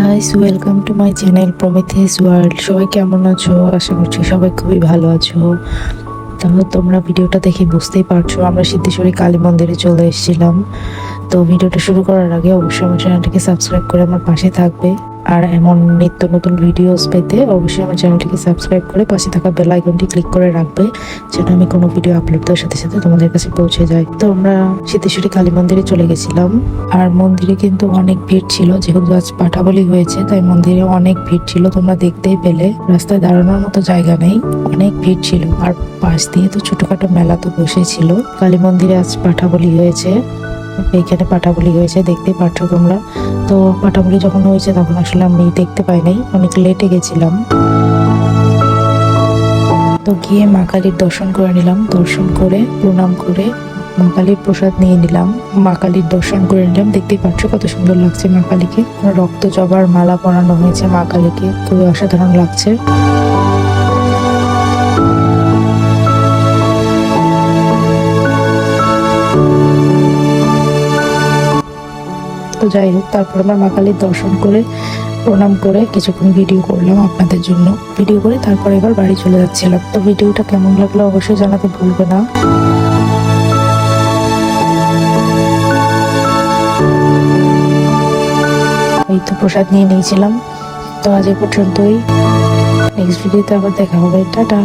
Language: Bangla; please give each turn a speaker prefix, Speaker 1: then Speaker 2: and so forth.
Speaker 1: Guys, welcome to my channel Prometheus world. সবাই কেমন আছো? আশা করছি সবাই খুবই ভালো আছো। তাহলে তোমরা ভিডিওটা দেখে বুঝতেই পারছো আমরা সিদ্ধেশ্বরী কালী মন্দিরে চলে এসেছিলাম। তো ভিডিওটা শুরু করার আগে অবশ্যই আমার চ্যানেলটিকে সাবস্ক্রাইব করে আমার পাশে থাকবে, আর এমন নিত্য নতুন ভিডিওস পেতে অবশ্যই আমার চ্যানেলটিকে সাবস্ক্রাইব করে পাশে থাকা বেল আইকনটি ক্লিক করে রাখবে, যেন আমি কোনো ভিডিও আপলোড দেওয়ার সাথে সাথে তোমাদের কাছে পৌঁছে যায়। তো আমরা সিদ্ধেশ্বরী কালী মন্দিরে চলে গেছিলাম, আর মন্দিরে কিন্তু অনেক ভিড় ছিল। যেহেতু আজ পাঠাবলি হয়েছে তাই মন্দিরে অনেক ভিড় ছিল, তোমরা দেখতেই পেলে। রাস্তায় দাঁড়ানোর মতো জায়গা নেই, অনেক ভিড় ছিল। আর পাশ দিয়ে তো ছোটখাটো মেলা তো বসেছিল। কালী মন্দিরে আজ পাঠাবলি হয়েছে, এইখানে পাঠাবলি হয়েছে, দেখতে পাচ্ছ তোমরা। তো পাঠাবলি যখন হয়েছে তখন আসলে আমি দেখতে পাই নাই, অনেক লেটে গেছিলাম। তো গিয়ে মা কালীর দর্শন করে নিলাম, দর্শন করে প্রণাম করে মা কালীর প্রসাদ নিয়ে নিলাম, মা কালীর দর্শন করে নিলাম। দেখতেই পাচ্ছ কত সুন্দর লাগছে মা কালীকে। রক্ত জবার মালা পরানো হয়েছে মা কালীকে, খুবই অসাধারণ লাগছে। তো যাই হোক, তারপর আমার মা কালীর দর্শন করে প্রণাম করে কিছুক্ষণ ভিডিও করলাম আপনাদের জন্য। ভিডিও করে তারপর এবার বাড়ি চলে যাচ্ছিলাম। তো ভিডিওটা কেমন লাগলো অবশ্যই জানাতে ভুলবে না। এই তো প্রসাদ নিয়ে নিয়েছিলাম। তো আজ এ পর্যন্তই, নেক্সট ভিডিওতে আবার দেখা হবে। টাটা।